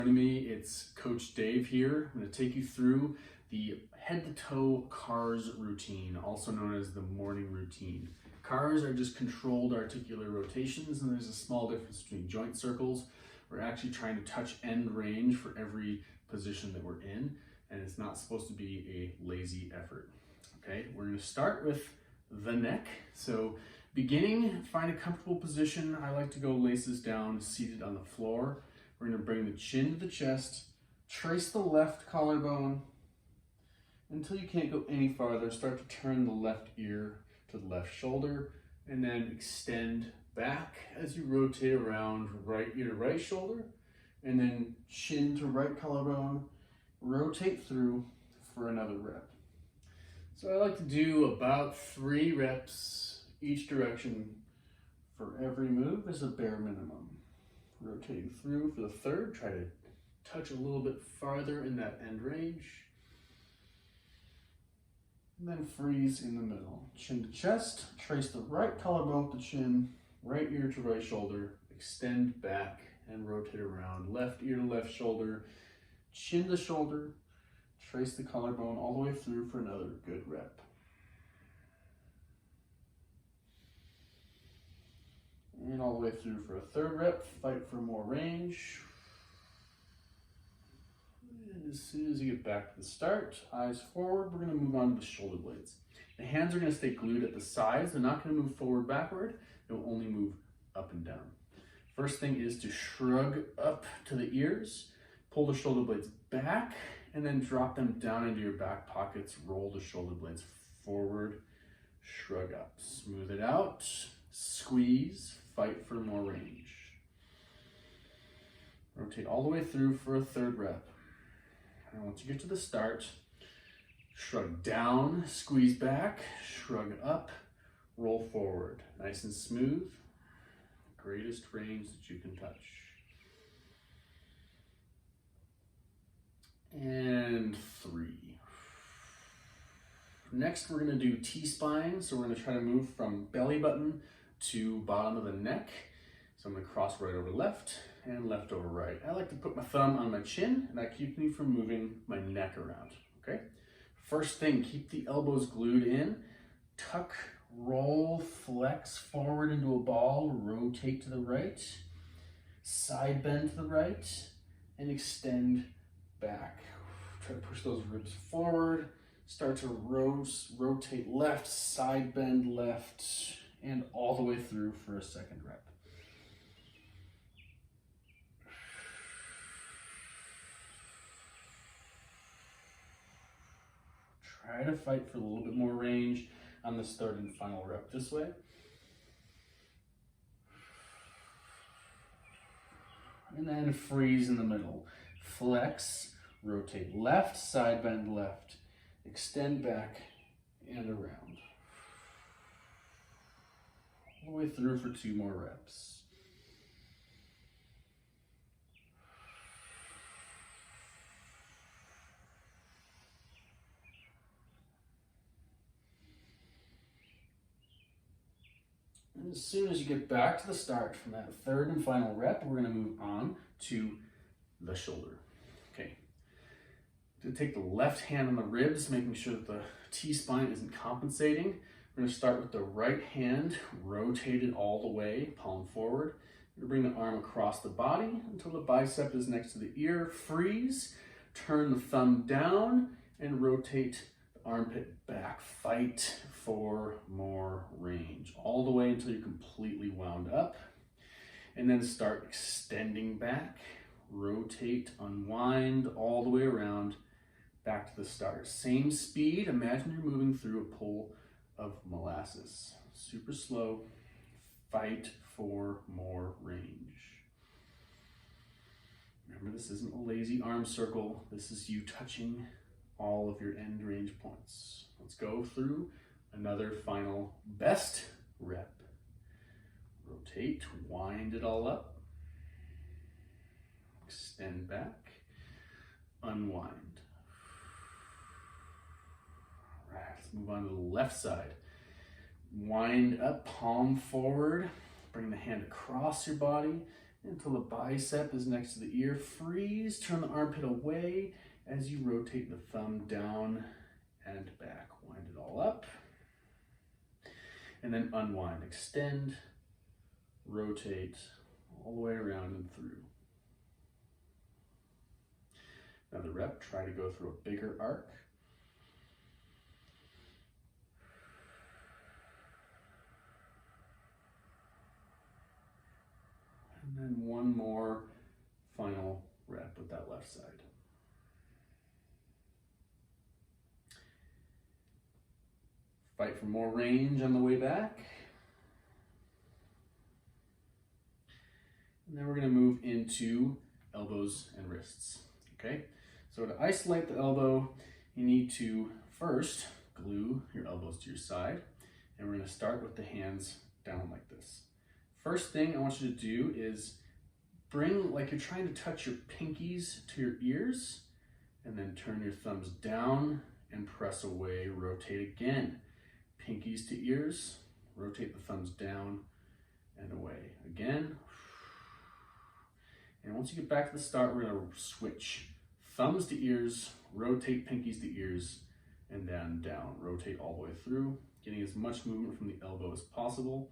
Joining me, it's Coach Dave here. I'm going to take you through the head-to-toe CARS routine, also known as the morning routine. CARS are just controlled articular rotations, and there's a small difference between joint circles. We're actually trying to touch end range for every position that we're in, and it's not supposed to be a lazy effort. Okay, we're going to start with the neck. So beginning, find a comfortable position. I like to go laces down, seated on the floor. We're going to bring the chin to the chest, trace the left collarbone until you can't go any farther. Start to turn the left ear to the left shoulder, and then extend back as you rotate around right ear to right shoulder, and then chin to right collarbone, rotate through for another rep. So I like to do about 3 reps each direction for every move as a bare minimum. Rotating through for the third, try to touch a little bit farther in that end range. And then freeze in the middle. Chin to chest, trace the right collarbone to chin, right ear to right shoulder, extend back and rotate around. Left ear to left shoulder, chin to shoulder, trace the collarbone all the way through for another good rep. And all the way through for a third rep, fight for more range. And as soon as you get back to the start, eyes forward, we're gonna move on to the shoulder blades. The hands are gonna stay glued at the sides. They're not gonna move forward, backward. They'll only move up and down. First thing is to shrug up to the ears, pull the shoulder blades back, and then drop them down into your back pockets. Roll the shoulder blades forward, shrug up, smooth it out, squeeze, fight for more range. Rotate all the way through for a third rep. And once you get to the start, shrug down, squeeze back, shrug up, roll forward. Nice and smooth. Greatest range that you can touch. And 3. Next, we're gonna do T-spine. So we're gonna try to move from belly button to bottom of the neck. So I'm gonna cross right over left and left over right. I like to put my thumb on my chin, and that keeps me from moving my neck around, okay? First thing, keep the elbows glued in. Tuck, roll, flex forward into a ball, rotate to the right, side bend to the right, and extend back. Try to push those ribs forward. Start to rotate left, side bend left, and all the way through for a second rep. Try to fight for a little bit more range on this third and final rep this way. And then freeze in the middle. Flex, rotate left, side bend left, extend back and around. All the way through for 2 more reps. And as soon as you get back to the start from that third and final rep, we're going to move on to the shoulder. Okay. To take the left hand on the ribs, making sure that the T-spine isn't compensating. We're going to start with the right hand, rotated all the way, palm forward. We're going to bring the arm across the body until the bicep is next to the ear. Freeze, turn the thumb down, and rotate the armpit back. Fight for more range, all the way until you're completely wound up. And then start extending back, rotate, unwind, all the way around, back to the start. Same speed, imagine you're moving through a pool of molasses. Super slow, fight for more range. Remember, this isn't a lazy arm circle. This is you touching all of your end range points. Let's go through another final best rep. Rotate, wind it all up. Extend back, unwind. All right, let's move on to the left side. Wind up, palm forward. Bring the hand across your body until the bicep is next to the ear. Freeze, turn the armpit away as you rotate the thumb down and back. Wind it all up. And then unwind, extend, rotate all the way around and through. Another rep, try to go through a bigger arc. And then one more final rep with that left side. Fight for more range on the way back. And then we're going to move into elbows and wrists. Okay, so to isolate the elbow, you need to first glue your elbows to your side. And we're going to start with the hands down like this. First thing I want you to do is bring, like you're trying to touch your pinkies to your ears, and then turn your thumbs down and press away, rotate again. Pinkies to ears, rotate the thumbs down and away. Again. And once you get back to the start, we're gonna switch. Thumbs to ears, rotate pinkies to ears, and then down. Rotate all the way through, getting as much movement from the elbow as possible.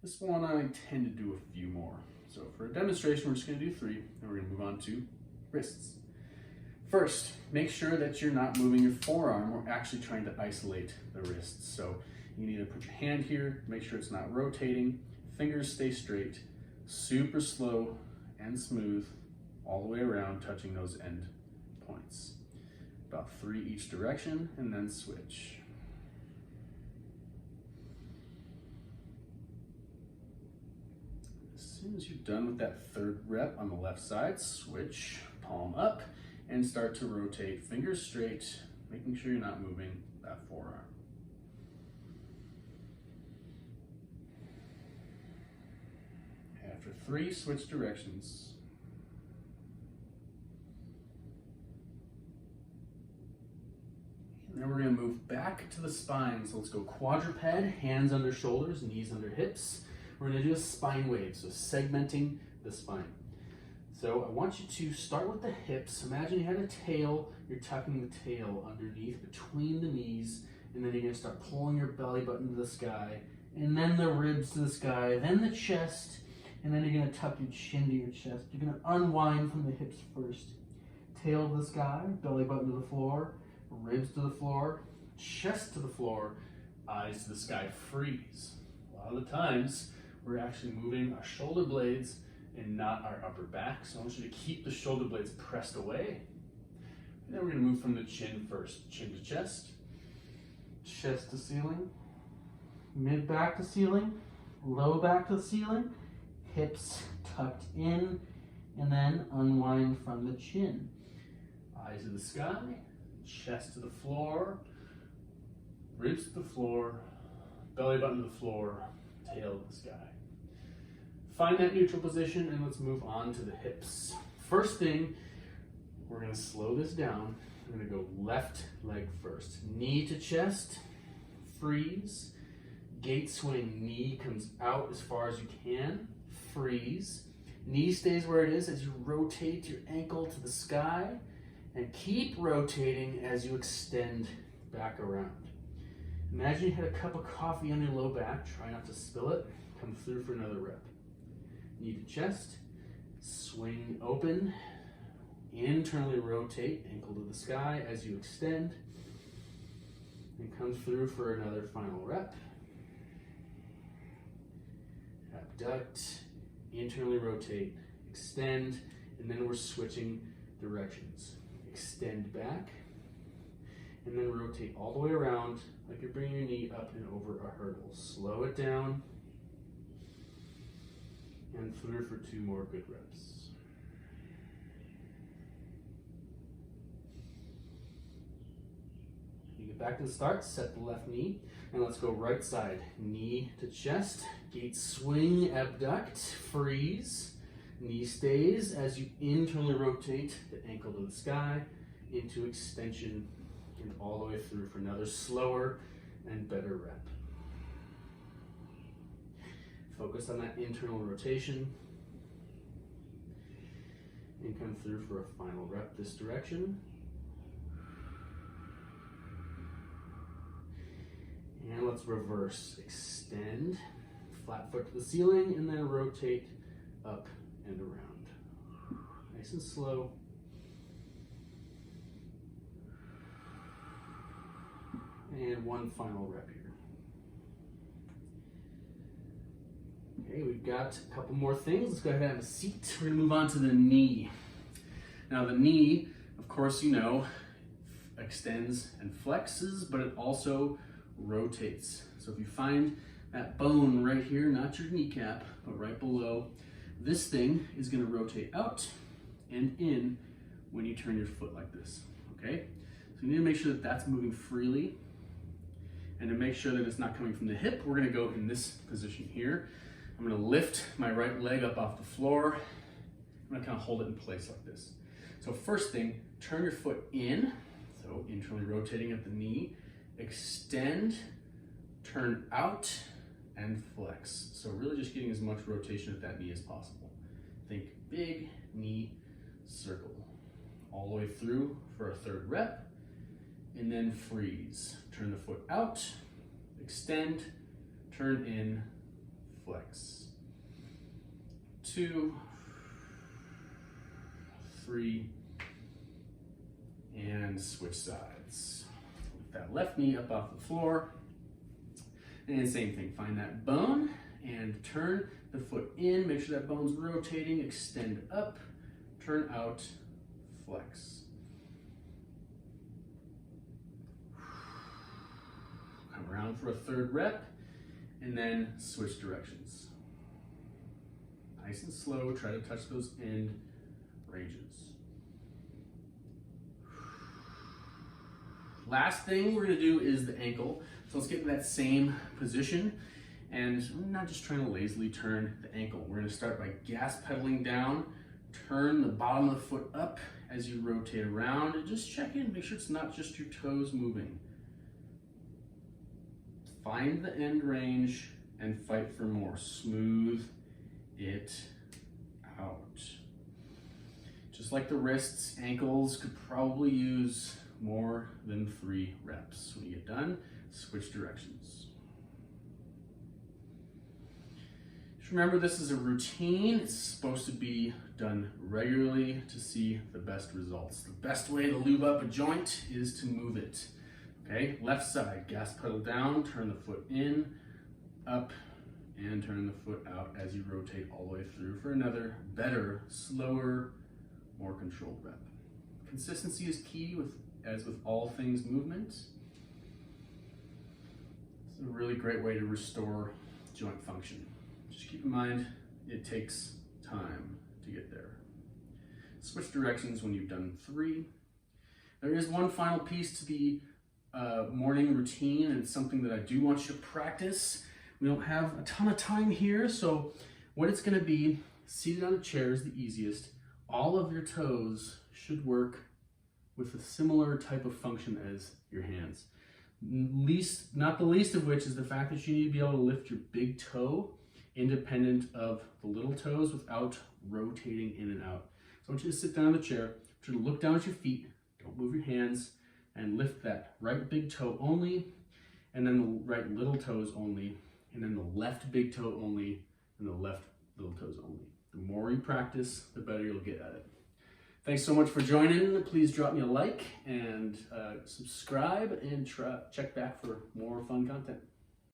This one I tend to do a few more. So for a demonstration, we're just gonna do 3, and we're gonna move on to wrists. First, make sure that you're not moving your forearm. We're actually trying to isolate the wrists. So you need to put your hand here, make sure it's not rotating, fingers stay straight, super slow and smooth all the way around, touching those end points. About 3 each direction, and then switch. As soon as you're done with that 3rd rep on the left side, switch, palm up, and start to rotate, fingers straight, making sure you're not moving that forearm. After 3, switch directions. And then we're going to move back to the spine. So let's go quadruped, hands under shoulders, knees under hips. We're going to do a spine wave, so segmenting the spine. So I want you to start with the hips. Imagine you had a tail, you're tucking the tail underneath between the knees, and then you're going to start pulling your belly button to the sky, and then the ribs to the sky, then the chest, and then you're going to tuck your chin to your chest. You're going to unwind from the hips first. Tail to the sky, belly button to the floor, ribs to the floor, chest to the floor, eyes to the sky, freeze. A lot of the times, we're actually moving our shoulder blades and not our upper back. So I want you to keep the shoulder blades pressed away. And then we're going to move from the chin first. Chin to chest, chest to ceiling, mid back to ceiling, low back to the ceiling, hips tucked in, and then unwind from the chin. Eyes to the sky, chest to the floor, ribs to the floor, belly button to the floor, tail to the sky. Find that neutral position, and let's move on to the hips. First thing, we're going to slow this down. We're going to go left leg first. Knee to chest, freeze. Gate swing, knee comes out as far as you can, freeze. Knee stays where it is as you rotate your ankle to the sky, and keep rotating as you extend back around. Imagine you had a cup of coffee on your low back. Try not to spill it. Come through for another rep. Knee to chest, swing open, internally rotate, ankle to the sky as you extend, and come through for another final rep. Abduct, internally rotate, extend, and then we're switching directions. Extend back, and then rotate all the way around like you're bringing your knee up and over a hurdle. Slow it down, and through for 2 more good reps. You get back to the start, set the left knee, and let's go right side. Knee to chest, gate swing, abduct, freeze. Knee stays as you internally rotate the ankle to the sky into extension and all the way through for another slower and better rep. Focus on that internal rotation. and come through for a final rep this direction. And let's reverse. Extend, flat foot to the ceiling, and then rotate up and around. Nice and slow. And one final rep here. Okay, we've got a couple more things. Let's go ahead and have a seat. We're gonna move on to the knee. Now the knee, of course, you know, extends and flexes, but it also rotates. So if you find that bone right here, not your kneecap, but right below, this thing is gonna rotate out and in when you turn your foot like this, okay? So you need to make sure that that's moving freely. And to make sure that it's not coming from the hip, we're gonna go in this position here. I'm gonna lift my right leg up off the floor. I'm gonna kind of hold it in place like this. So first thing, turn your foot in, so internally rotating at the knee, extend, turn out, and flex. So really just getting as much rotation at that knee as possible. Think big knee circle. All the way through for a third rep, and then freeze. Turn the foot out, extend, turn in, flex. 2, 3, and switch sides. Lift that left knee up off the floor. And same thing, find that bone and turn the foot in, make sure that bone's rotating, extend up, turn out, flex. Come around for a third rep, and then switch directions. Nice and slow, try to touch those end ranges. Last thing we're gonna do is the ankle. So let's get in that same position, and I'm not just trying to lazily turn the ankle. We're gonna start by gas pedaling down, turn the bottom of the foot up as you rotate around, and just check in, make sure it's not just your toes moving. Find the end range and fight for more. Smooth it out. Just like the wrists, ankles could probably use more than 3 reps. When you get done, switch directions. Just remember, this is a routine. It's supposed to be done regularly to see the best results. The best way to lube up a joint is to move it. Okay, left side, gas pedal down, turn the foot in, up, and turn the foot out as you rotate all the way through for another better, slower, more controlled rep. Consistency is key, as with all things movement. It's a really great way to restore joint function. Just keep in mind, it takes time to get there. Switch directions when you've done 3. There is one final piece to the morning routine, and it's something that I do want you to practice. We don't have a ton of time here, so what it's gonna be, seated on a chair is the easiest. All of your toes should work with a similar type of function as your hands. Not the least of which is the fact that you need to be able to lift your big toe independent of the little toes without rotating in and out. So I want you to sit down in the chair, I want you to look down at your feet, don't move your hands, and lift that right big toe only, and then the right little toes only, and then the left big toe only, and the left little toes only. The more you practice, the better you'll get at it. Thanks so much for joining. Please drop me a like and subscribe, and check back for more fun content.